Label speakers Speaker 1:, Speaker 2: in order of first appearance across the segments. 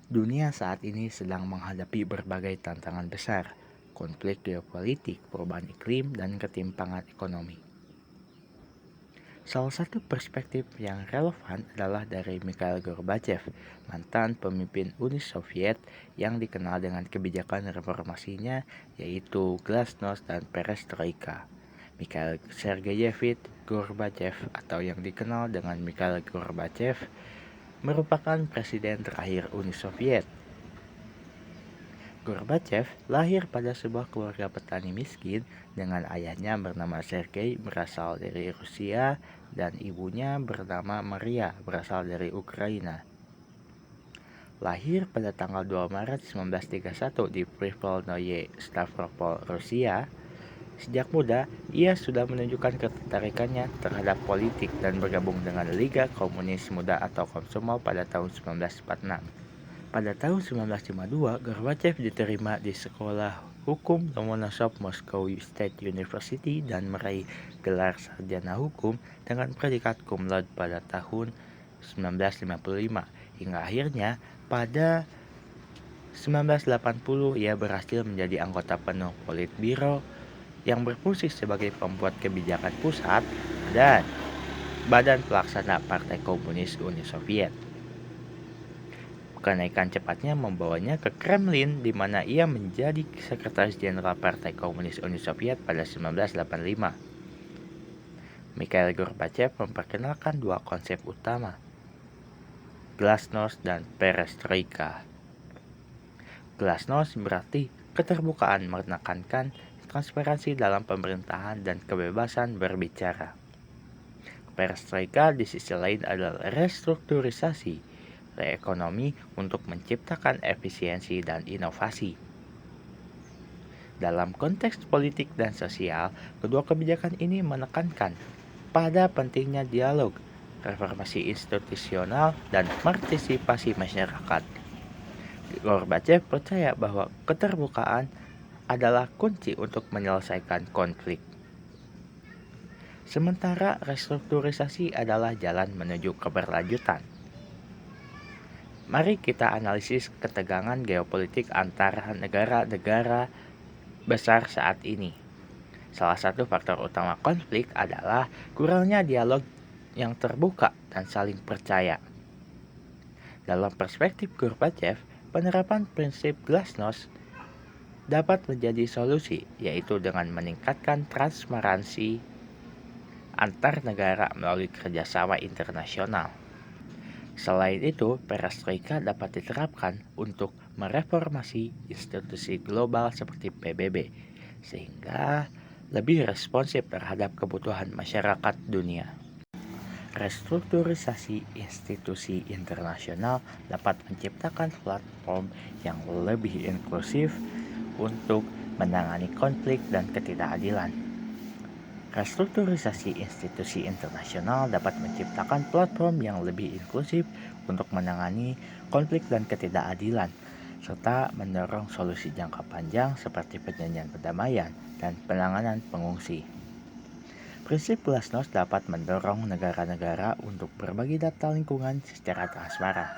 Speaker 1: Dunia saat ini sedang menghadapi berbagai tantangan besar, konflik geopolitik, perubahan iklim, dan ketimpangan ekonomi. Salah satu perspektif yang relevan adalah dari Mikhail Gorbachev, mantan pemimpin Uni Soviet yang dikenal dengan kebijakan reformasinya yaitu Glasnost dan Perestroika. Mikhail Sergeyevich Gorbachev atau yang dikenal dengan Mikhail Gorbachev merupakan presiden terakhir Uni Soviet. Gorbachev lahir pada sebuah keluarga petani miskin dengan ayahnya bernama Sergei berasal dari Rusia dan ibunya bernama Maria berasal dari Ukraina. Lahir pada tanggal 2 Maret 1931 di Privolnoye, Stavropol, Rusia, sejak muda ia sudah menunjukkan ketertarikannya terhadap politik dan bergabung dengan Liga Komunis Muda atau Komsomol pada tahun 1946. Pada tahun 1952, Gorbachev diterima di Sekolah Hukum Lomonosov Moscow State University dan meraih gelar sarjana hukum dengan predikat cum laude pada tahun 1955. Hingga akhirnya pada 1980 ia berhasil menjadi anggota penuh Politbiro yang berfungsi sebagai pembuat kebijakan pusat dan Badan Pelaksana Partai Komunis Uni Soviet. Kenaikan cepatnya membawanya ke Kremlin di mana ia menjadi Sekretaris Jenderal Partai Komunis Uni Soviet pada 1985. Mikhail Gorbachev memperkenalkan dua konsep utama, Glasnost dan Perestroika. Glasnost berarti keterbukaan menekankan transparansi dalam pemerintahan dan kebebasan berbicara. Perestroika di sisi lain adalah restrukturisasi ekonomi untuk menciptakan efisiensi dan inovasi. Dalam konteks politik dan sosial, kedua kebijakan ini menekankan pada pentingnya dialog, reformasi institusional, dan partisipasi masyarakat. Gorbachev percaya bahwa keterbukaan adalah kunci untuk menyelesaikan konflik. Sementara restrukturisasi adalah jalan menuju keberlanjutan. Mari kita analisis ketegangan geopolitik antara negara-negara besar saat ini. Salah satu faktor utama konflik adalah kurangnya dialog yang terbuka dan saling percaya. Dalam perspektif Gorbachev, penerapan prinsip Glasnost dapat menjadi solusi, yaitu dengan meningkatkan transparansi antar negara melalui kerjasama internasional. Selain itu, perestroika dapat diterapkan untuk mereformasi institusi global seperti PBB, sehingga lebih responsif terhadap kebutuhan masyarakat dunia. Restrukturisasi institusi internasional dapat menciptakan platform yang lebih inklusif untuk menangani konflik dan ketidakadilan. Restrukturisasi institusi internasional dapat menciptakan platform yang lebih inklusif untuk menangani konflik dan ketidakadilan, serta mendorong solusi jangka panjang seperti perjanjian perdamaian dan penanganan pengungsi. Prinsip Glasnost dapat mendorong negara-negara untuk berbagi data lingkungan secara transparan.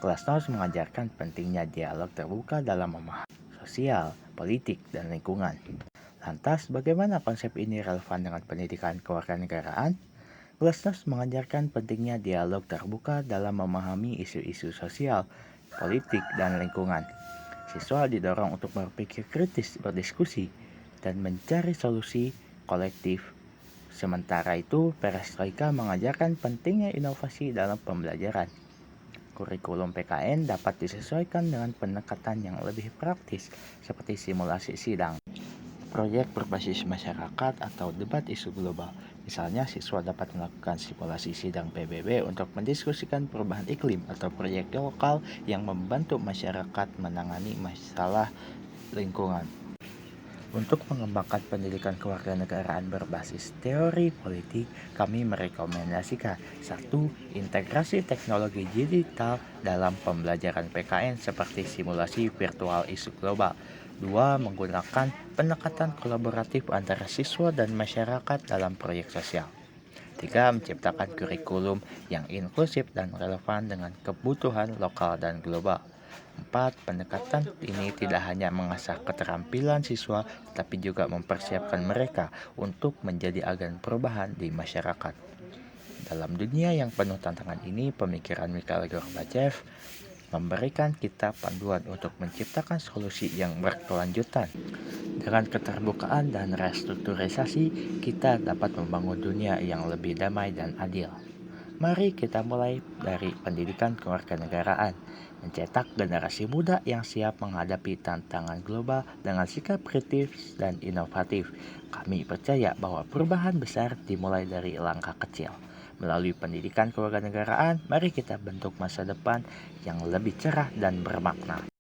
Speaker 1: Glasnost mengajarkan pentingnya dialog terbuka dalam memahami sosial, politik, dan lingkungan. Lantas, bagaimana konsep ini relevan dengan pendidikan kewarganegaraan? Glasnost mengajarkan pentingnya dialog terbuka dalam memahami isu-isu sosial, politik, dan lingkungan. Siswa didorong untuk berpikir kritis, berdiskusi, dan mencari solusi kolektif. Sementara itu, perestroika mengajarkan pentingnya inovasi dalam pembelajaran. Kurikulum PKN dapat disesuaikan dengan pendekatan yang lebih praktis, seperti simulasi sidang, proyek berbasis masyarakat, atau debat isu global. Misalnya, siswa dapat melakukan simulasi sidang PBB untuk mendiskusikan perubahan iklim atau proyek lokal yang membantu masyarakat menangani masalah lingkungan. Untuk mengembangkan pendidikan kewarganegaraan berbasis teori politik, kami merekomendasikan 1. Integrasi teknologi digital dalam pembelajaran PKN seperti simulasi virtual isu global. 2. Menggunakan pendekatan kolaboratif antara siswa dan masyarakat dalam proyek sosial. 3. Menciptakan kurikulum yang inklusif dan relevan dengan kebutuhan lokal dan global. 4. Pendekatan ini tidak hanya mengasah keterampilan siswa, tetapi juga mempersiapkan mereka untuk menjadi agen perubahan di masyarakat. Dalam dunia yang penuh tantangan ini, pemikiran Mikhail Gorbachev memberikan kita panduan untuk menciptakan solusi yang berkelanjutan. Dengan keterbukaan dan restrukturisasi, kita dapat membangun dunia yang lebih damai dan adil. Mari kita mulai dari pendidikan kewarganegaraan, mencetak generasi muda yang siap menghadapi tantangan global dengan sikap kritis dan inovatif. Kami percaya bahwa perubahan besar dimulai dari langkah kecil. Melalui pendidikan kewarganegaraan, mari kita bentuk masa depan yang lebih cerah dan bermakna.